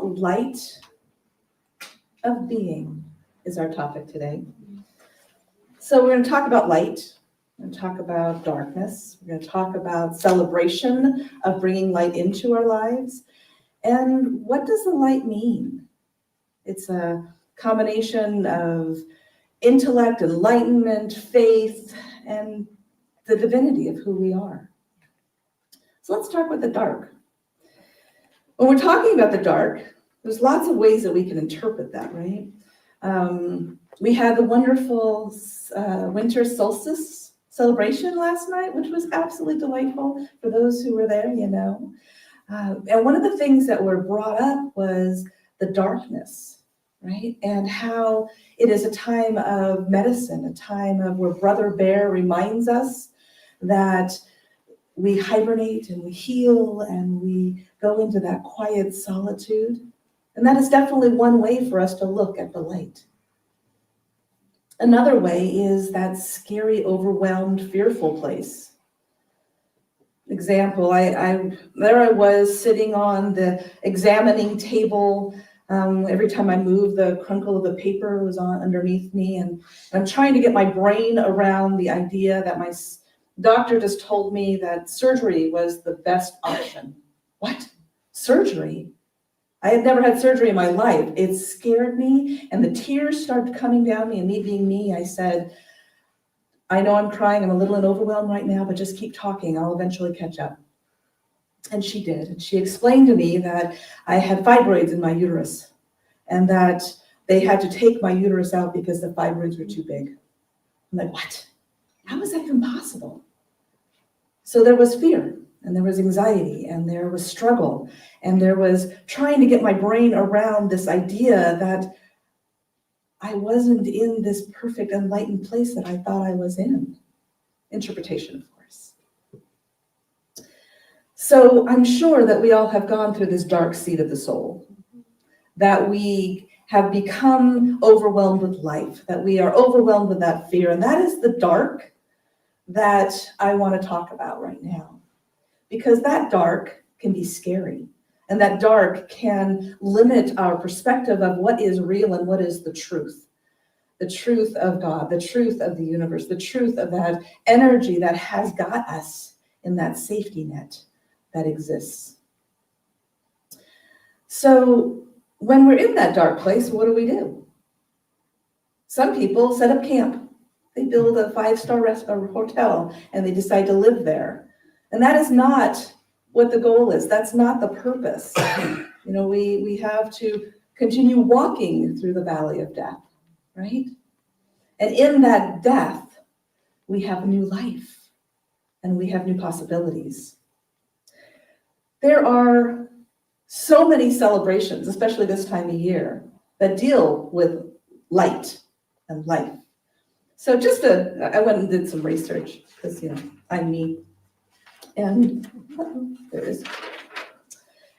Light of being is our topic today. So we're going to talk about light. We're going to talk about darkness. We're going to talk about celebration of bringing light into our lives. And what does the light mean? It's a combination of intellect, enlightenment, faith, and the divinity of who we are. So let's start with the dark. When we're talking about the dark, there's lots of ways that we can interpret that, right? We had the wonderful winter solstice celebration last night, which was absolutely delightful for those who were there, you know. And one of the things that were brought up was the darkness, right? And how it is a time of medicine, a time of where Brother Bear reminds us that we hibernate and we heal and we go into that quiet solitude. And that is definitely one way for us to look at the light. Another way is that scary, overwhelmed, fearful place. Example, there I was sitting on the examining table. Every time I moved, the crunkle of the paper was on underneath me, and I'm trying to get my brain around the idea that my doctor just told me that surgery was the best option. What? Surgery? I had never had surgery in my life. It scared me, and the tears started coming down me, and me being me, I said, I know I'm crying, I'm a little overwhelmed right now, but just keep talking, I'll eventually catch up. And she did, and she explained to me that I had fibroids in my uterus, and that they had to take my uterus out because the fibroids were too big. I'm like, what? How is that even possible? So there was fear, and there was anxiety, and there was struggle, and there was trying to get my brain around this idea that I wasn't in this perfect enlightened place that I thought I was in. Interpretation, of course. So I'm sure that we all have gone through this dark seat of the soul, that we have become overwhelmed with life, that we are overwhelmed with that fear, and that is the dark that I want to talk about right now. Because that dark can be scary, and that dark can limit our perspective of what is real and what is the truth of God, the truth of the universe, the truth of that energy that has got us in that safety net that exists. So when we're in that dark place, what do? Some people set up camp. They build a 5-star hotel and they decide to live there. And that is not what the goal is. That's not the purpose. You know, we have to continue walking through the valley of death, right? And in that death, we have new life and we have new possibilities. There are so many celebrations, especially this time of year, that deal with light and life. So I went and did some research because, you know, I'm me. And there it is.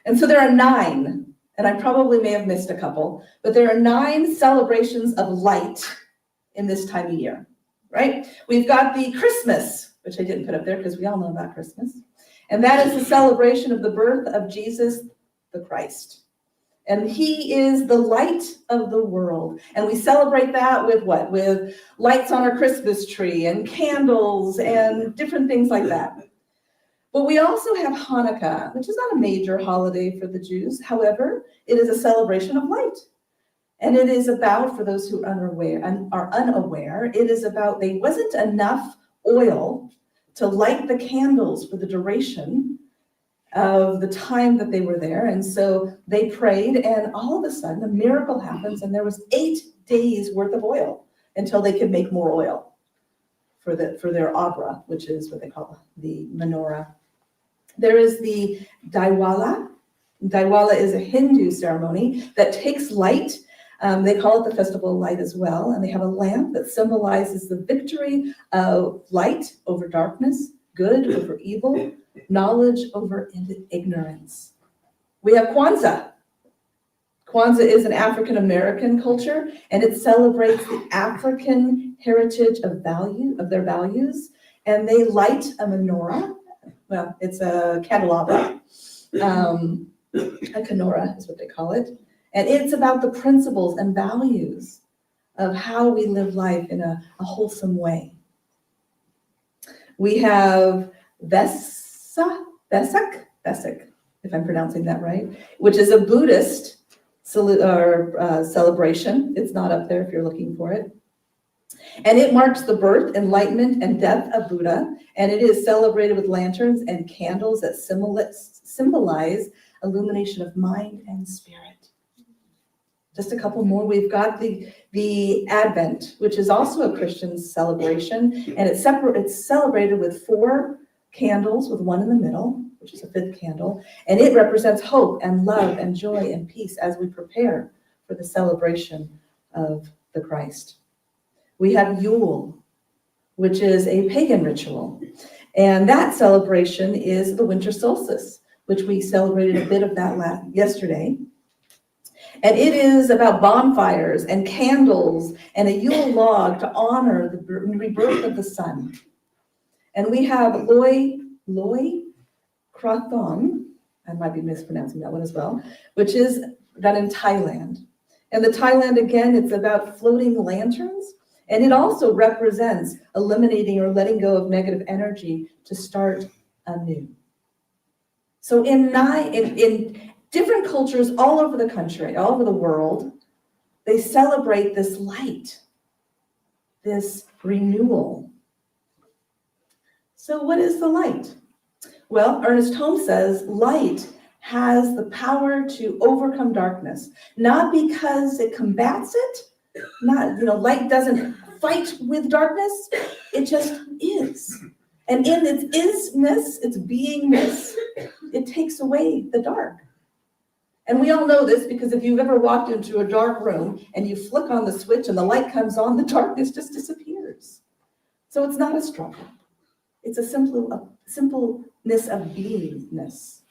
And so there are 9, and I probably may have missed a couple, but there are 9 celebrations of light in this time of year, right? We've got the Christmas, which I didn't put up there because we all know about Christmas. And that is the celebration of the birth of Jesus the Christ. And he is the light of the world. And we celebrate that with what? With lights on our Christmas tree and candles and different things like that. But we also have Hanukkah, which is not a major holiday for the Jews. However, it is a celebration of light. And it is about, for those who are unaware, it is about there wasn't enough oil to light the candles for the duration of the time that they were there. And so they prayed, and all of a sudden a miracle happens, and there was 8 days worth of oil until they could make more oil for their abra, which is what they call the menorah. There is the Diwali. Diwali is a Hindu ceremony that takes light. They call it the Festival of Light as well. And they have a lamp that symbolizes the victory of light over darkness, good over evil, knowledge over ignorance. We have Kwanzaa. Kwanzaa is an African American culture, and it celebrates the African heritage of their values. And they light a menorah. Well, it's a candelabra. a Kenora is what they call it. And it's about the principles and values of how we live life in a wholesome way. We have Vesak, if I'm pronouncing that right, which is a Buddhist celebration. It's not up there if you're looking for it. And it marks the birth, enlightenment, and death of Buddha. And it is celebrated with lanterns and candles that symbolize illumination of mind and spirit. Just a couple more. We've got the Advent, which is also a Christian celebration, and it's celebrated with 4 candles with one in the middle, which is a 5th candle, and it represents hope and love and joy and peace as we prepare for the celebration of the Christ. We have Yule, which is a pagan ritual, and that celebration is the winter solstice, which we celebrated a bit of that yesterday. And it is about bonfires and candles and a Yule log to honor the rebirth of the sun. And we have Loy Krathong, I might be mispronouncing that one as well, which is done in Thailand. And the Thailand, again, it's about floating lanterns, and it also represents eliminating or letting go of negative energy to start anew. So in different cultures all over the country, all over the world, they celebrate this light, this renewal. So what is the light? Well, Ernest Holmes says light has the power to overcome darkness, not because it combats it, light doesn't fight with darkness, it just is. And in its isness, its beingness, it takes away the dark. And we all know this because if you've ever walked into a dark room and you flick on the switch and the light comes on, the darkness just disappears. So it's not a struggle. It's a simpleness of beingness.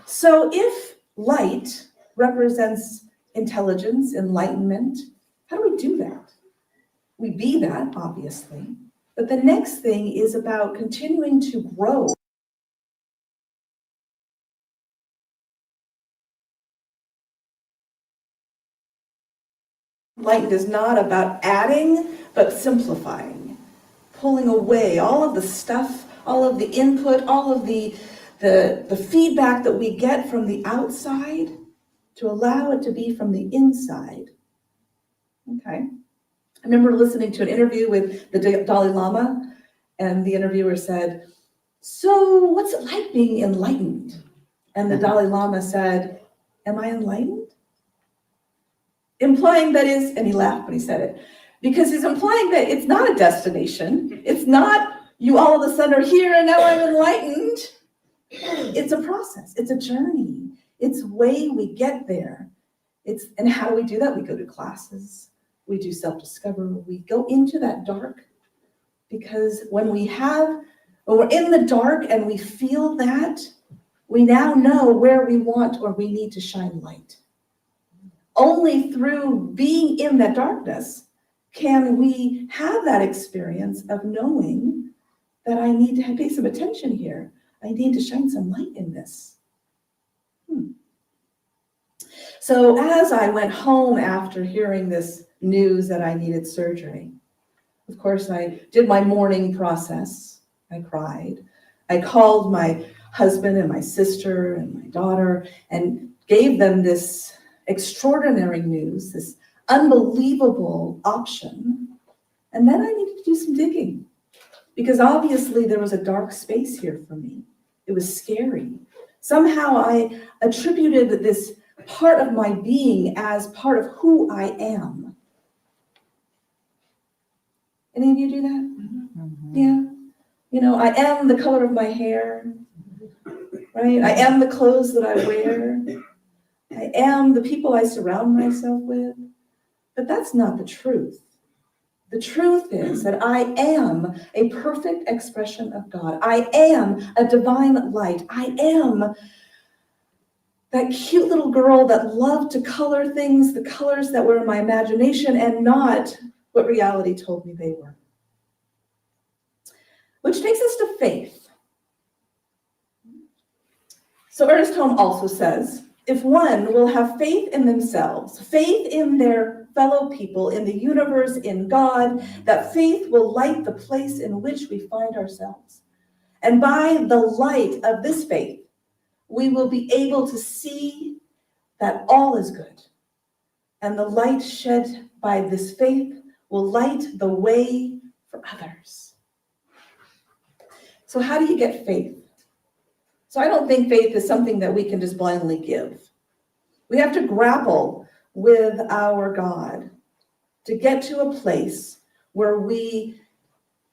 So if light represents intelligence, enlightenment, how do we do that? We be that, obviously. But the next thing is about continuing to grow. Light is not about adding, but simplifying, pulling away all of the stuff, all of the input, all of the feedback that we get from the outside to allow it to be from the inside. Okay. I remember listening to an interview with the Dalai Lama, and the interviewer said, "So what's it like being enlightened?" And the Dalai Lama said, "Am I enlightened?" Implying that is, and he laughed when he said it, because he's implying that it's not a destination. It's not you all of a sudden are here and now I'm enlightened. It's a process. It's a journey. It's way we get there. And how do we do that? We go to classes. We do self-discovery. We go into that dark, because when we're in the dark and we feel that, we now know where we want or we need to shine light. Only through being in that darkness can we have that experience of knowing that I need to pay some attention here. I need to shine some light in this. So as I went home after hearing this news that I needed surgery, of course, I did my mourning process. I cried. I called my husband and my sister and my daughter and gave them this extraordinary news, this unbelievable option. And then I needed to do some digging, because obviously there was a dark space here for me. It was scary. Somehow I attributed this part of my being as part of who I am. Any of you do that? Mm-hmm. Yeah. I am the color of my hair, right? I am the clothes that I wear. I am the people I surround myself with. But that's not the truth. The truth is that I am a perfect expression of God. I am a divine light. I am that cute little girl that loved to color things, the colors that were in my imagination and not what reality told me they were. Which takes us to faith. So Ernest Holmes also says, if one will have faith in themselves, faith in their fellow people, in the universe, in God, that faith will light the place in which we find ourselves. And by the light of this faith, we will be able to see that all is good. And the light shed by this faith will light the way for others. So how do you get faith? So I don't think faith is something that we can just blindly give. We have to grapple with our God to get to a place where we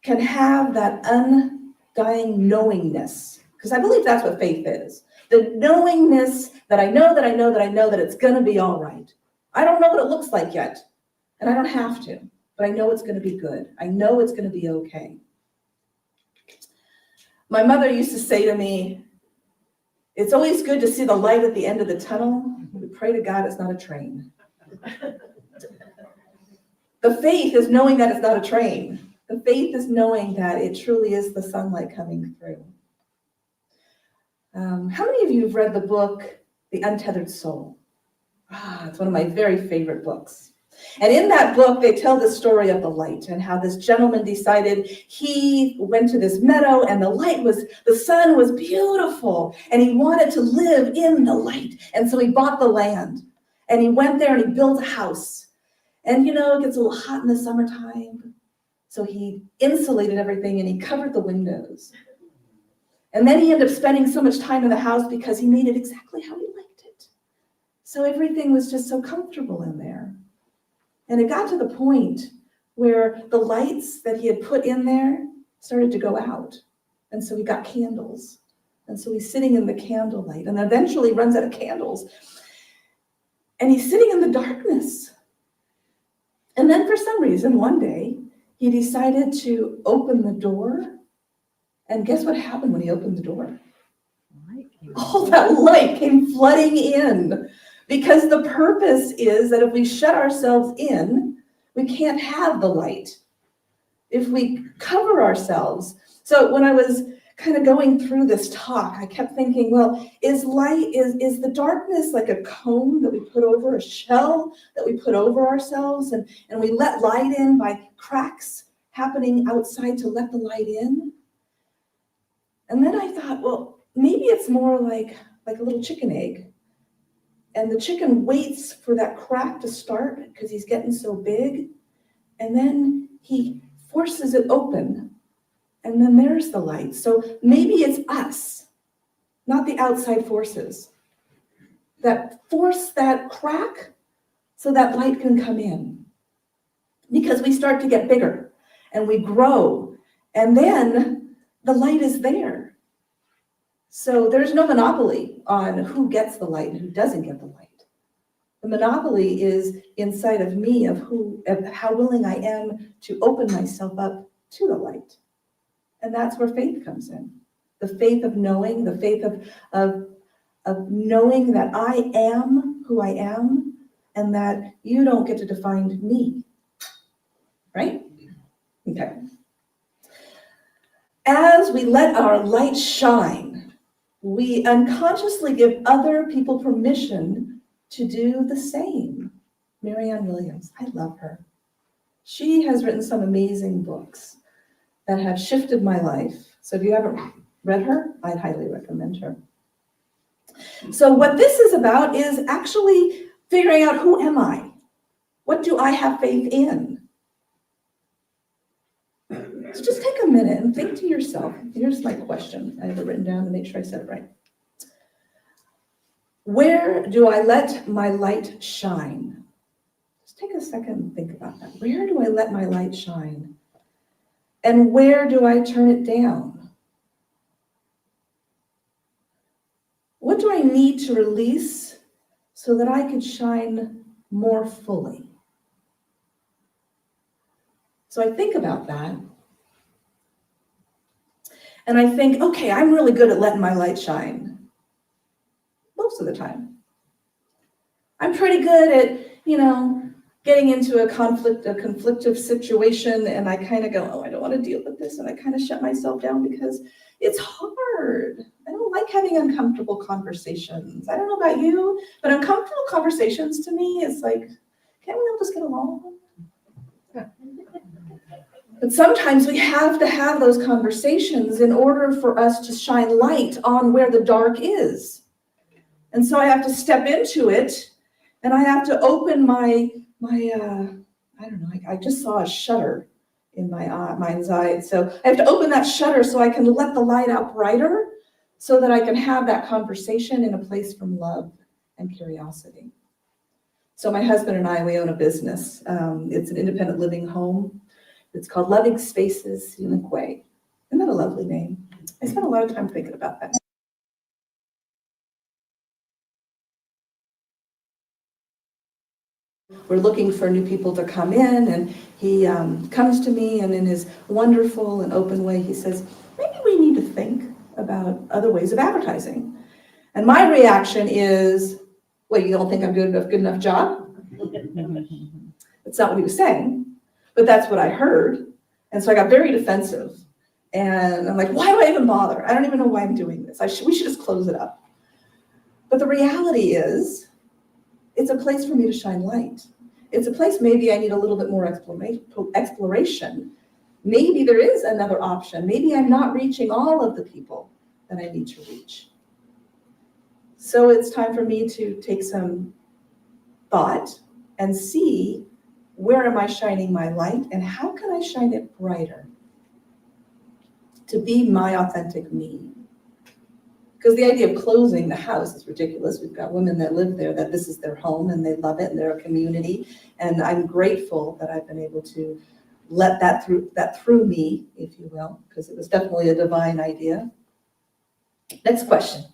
can have that undying knowingness. Because I believe that's what faith is. The knowingness that I know that it's going to be all right. I don't know what it looks like yet, and I don't have to, but I know it's going to be good. I know it's going to be okay. My mother used to say to me, it's always good to see the light at the end of the tunnel. We pray to God it's not a train. The faith is knowing that it's not a train. The faith is knowing that it truly is the sunlight coming through. How many of you have read the book, The Untethered Soul? It's one of my very favorite books. And in that book, they tell the story of the light and how this gentleman decided he went to this meadow and the sun was beautiful and he wanted to live in the light. And so he bought the land and he went there and he built a house. And it gets a little hot in the summertime. So he insulated everything and he covered the windows. And then he ended up spending so much time in the house because he made it exactly how he liked it. So everything was just so comfortable in there. And it got to the point where the lights that he had put in there started to go out. And so he got candles. And so he's sitting in the candlelight and eventually runs out of candles. And he's sitting in the darkness. And then for some reason, one day, he decided to open the door. And guess what happened when he opened the door? All that light came flooding in. Because the purpose is that if we shut ourselves in, we can't have the light. If we cover ourselves. So when I was kind of going through this talk, I kept thinking, well, is the darkness like a cone that we put over, a shell that we put over ourselves, and we let light in by cracks happening outside to let the light in? And then I thought, well, maybe it's more like a little chicken egg. And the chicken waits for that crack to start because he's getting so big. And then he forces it open. And then there's the light. So maybe it's us, not the outside forces, that force that crack so that light can come in. Because we start to get bigger and we grow. And then the light is there. So there's no monopoly on who gets the light and who doesn't get the light. The monopoly is inside of me of how willing I am to open myself up to the light. And that's where faith comes in. The faith of knowing, the faith of knowing that I am who I am and that you don't get to define me. Right? Okay. As we let our light shine, we unconsciously give other people permission to do the same. Marianne Williams, I love her. She has written some amazing books that have shifted my life. So if you haven't read her, I'd highly recommend her. So what this is about is actually figuring out, who am I? What do I have faith in? So just take a minute and think to yourself. Here's my question. I have it written down to make sure I said it right. Where do I let my light shine? Just take a second and think about that. Where do I let my light shine? And where do I turn it down? What do I need to release so that I could shine more fully? So I think about that. And I think, okay, I'm really good at letting my light shine. Most of the time. I'm pretty good at, getting into a conflictive situation, and I kind of go, oh, I don't want to deal with this, and I kind of shut myself down because it's hard. I don't like having uncomfortable conversations. I don't know about you, but uncomfortable conversations to me is like, can't we all just get along? But sometimes we have to have those conversations in order for us to shine light on where the dark is. And so I have to step into it, and I have to open my I don't know, I just saw a shutter in my mind's eye. So I have to open that shutter so I can let the light out brighter, so that I can have that conversation in a place from love and curiosity. So my husband and I, we own a business. It's an independent living home. It's called Loving Spaces Unique. Isn't that a lovely name? I spent a lot of time thinking about that. We're looking for new people to come in, and he comes to me, and in his wonderful and open way, he says, maybe we need to think about other ways of advertising. And my reaction is, well, you don't think I'm doing a good enough job? That's not what he was saying, but that's what I heard. And so I got very defensive. And I'm like, why do I even bother? I don't even know why I'm doing this. We should just close it up. But the reality is, it's a place for me to shine light. It's a place maybe I need a little bit more exploration. Maybe there is another option. Maybe I'm not reaching all of the people that I need to reach. So it's time for me to take some thought and see, where am I shining my light, and how can I shine it brighter to be my authentic me? Because the idea of closing the house is ridiculous. We've got women that live there, that this is their home and they love it and they're a community. And I'm grateful that I've been able to let that through me, if you will, because it was definitely a divine idea. Next question.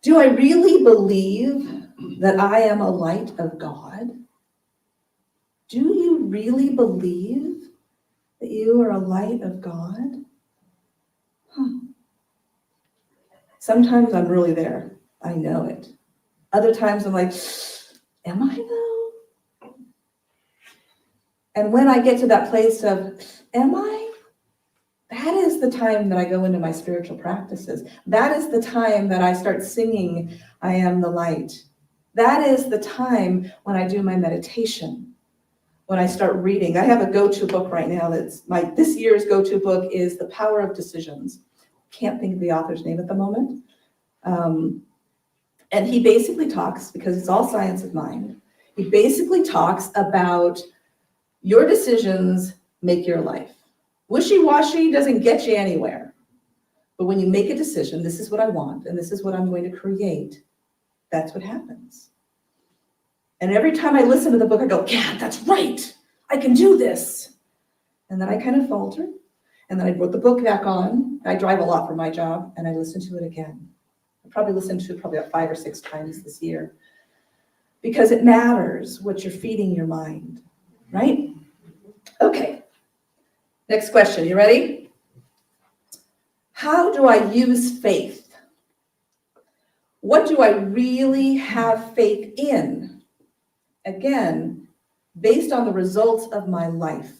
Do I really believe that I am a light of God? Do you really believe that you are a light of God? Sometimes I'm really there. I know it. Other times I'm like, am I though? And when I get to that place of, am I? That is the time that I go into my spiritual practices. That is the time that I start singing, I am the light. That is the time when I do my meditation, when I start reading. I have a go-to book right now this year's go-to book is The Power of Decisions. Can't think of the author's name at the moment. And he basically talks, because it's all science of mind, he basically talks about your decisions make your life. Wishy-washy doesn't get you anywhere. But when you make a decision, this is what I want, and this is what I'm going to create, that's what happens. And every time I listen to the book, I go, yeah, that's right. I can do this. And then I kind of falter. And then I put the book back on. I drive a lot for my job, and I listen to it again. I probably listened to it about 5 or 6 times this year. Because it matters what you're feeding your mind, right? Okay. Next question. You ready? How do I use faith? What do I really have faith in? Again, based on the results of my life.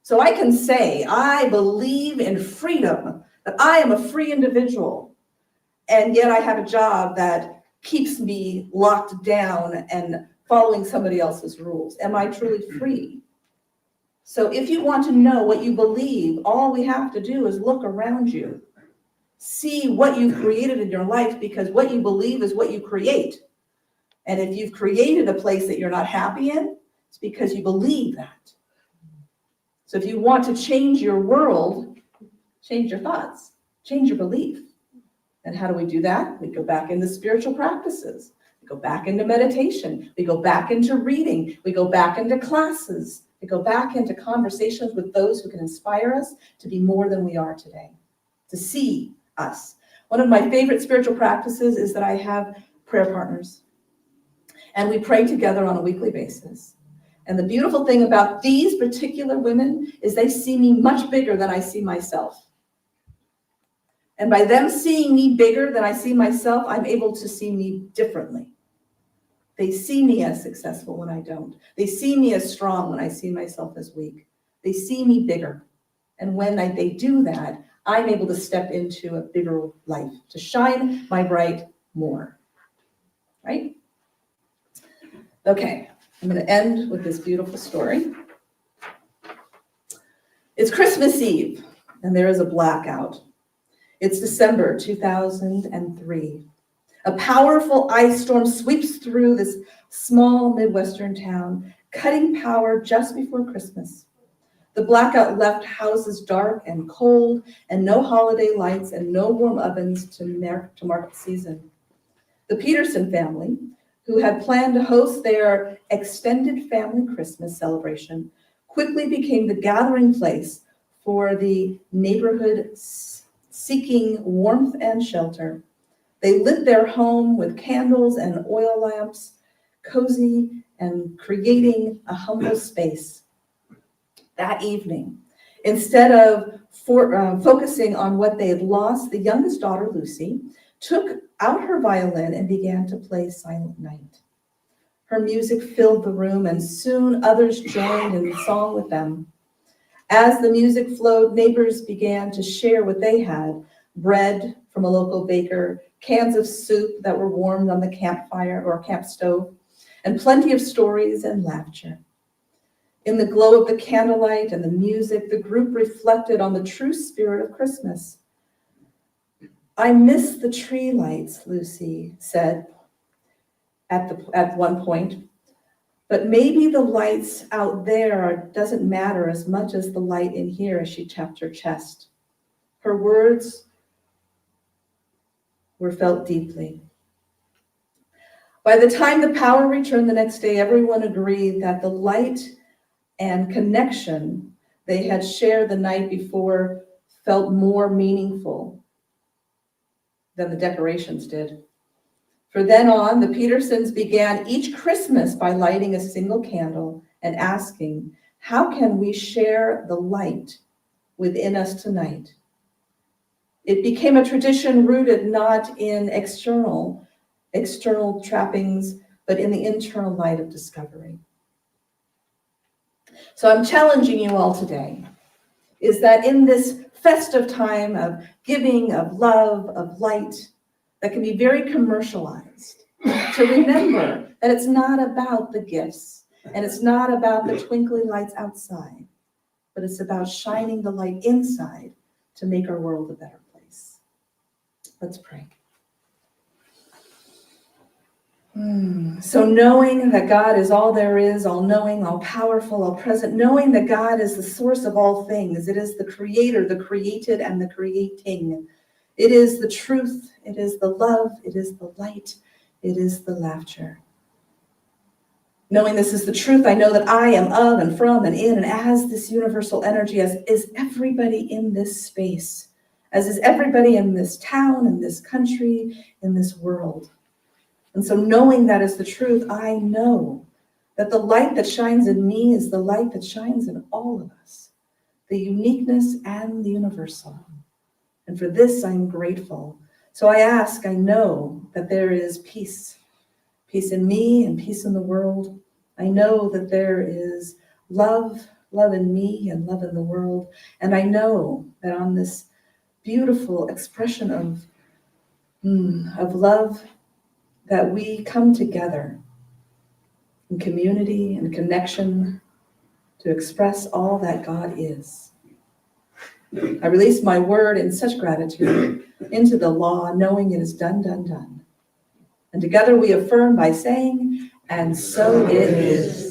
So I can say, I believe in freedom, that I am a free individual, and yet I have a job that keeps me locked down and following somebody else's rules. Am I truly free? So if you want to know what you believe, all we have to do is look around you. See what you've created in your life, because what you believe is what you create. And if you've created a place that you're not happy in, it's because you believe that. So if you want to change your world, change your thoughts, change your belief. And how do we do that? We go back into spiritual practices. We go back into meditation. We go back into reading. We go back into classes. We go back into conversations with those who can inspire us to be more than we are today, to see us. One of my favorite spiritual practices is that I have prayer partners. And we pray together on a weekly basis. And the beautiful thing about these particular women is they see me much bigger than I see myself. And by them seeing me bigger than I see myself, I'm able to see me differently. They see me as successful when I don't. They see me as strong when I see myself as weak. They see me bigger. And when they do that, I'm able to step into a bigger life, to shine my bright more, right? Okay, I'm going to end with this beautiful story. It's Christmas Eve, and there is a blackout. It's December 2003. A powerful ice storm sweeps through this small Midwestern town, cutting power just before Christmas. The blackout left houses dark and cold, and no holiday lights and no warm ovens to mark the season. The Peterson family, who had planned to host their extended family Christmas celebration, quickly became the gathering place for the neighborhood seeking warmth and shelter. They lit their home with candles and oil lamps, cozy and creating a humble space. That evening, instead of focusing on what they had lost, the youngest daughter, Lucy, took out her violin and began to play Silent Night. Her music filled the room, and soon others joined in song with them. As the music flowed, neighbors began to share what they had: bread from a local baker, cans of soup that were warmed on the campfire or camp stove, and plenty of stories and laughter. In the glow of the candlelight and the music, the group reflected on the true spirit of Christmas. "I miss the tree lights," Lucy said at one point, "but maybe the lights out there doesn't matter as much as the light in here," as she tapped her chest. Her words were felt deeply. By the time the power returned the next day, everyone agreed that the light and connection they had shared the night before felt more meaningful than the decorations did. From then on, the Petersons began each Christmas by lighting a single candle and asking, "How can we share the light within us tonight?" It became a tradition rooted not in external trappings, but in the internal light of discovery. So I'm challenging you all today, is that in this festive time of giving, of love, of light, that can be very commercialized, to remember that it's not about the gifts, and it's not about the twinkling lights outside, but it's about shining the light inside to make our world a better place. Let's pray. So knowing that God is all there is, all knowing, all powerful, all present, knowing that God is the source of all things, it is the creator, the created, and the creating. It is the truth, it is the love, it is the light, it is the laughter. Knowing this is the truth, I know that I am of and from and in and as this universal energy, as is everybody in this space, as is everybody in this town, in this country, in this world. And so knowing that is the truth, I know that the light that shines in me is the light that shines in all of us, the uniqueness and the universal. And for this, I'm grateful. So I ask, I know that there is peace, peace in me and peace in the world. I know that there is love in me and love in the world. And I know that on this beautiful expression of love, that we come together in community and connection to express all that God is. I release my word in such gratitude into the law, knowing it is done, done, done. And together we affirm by saying, and so it is.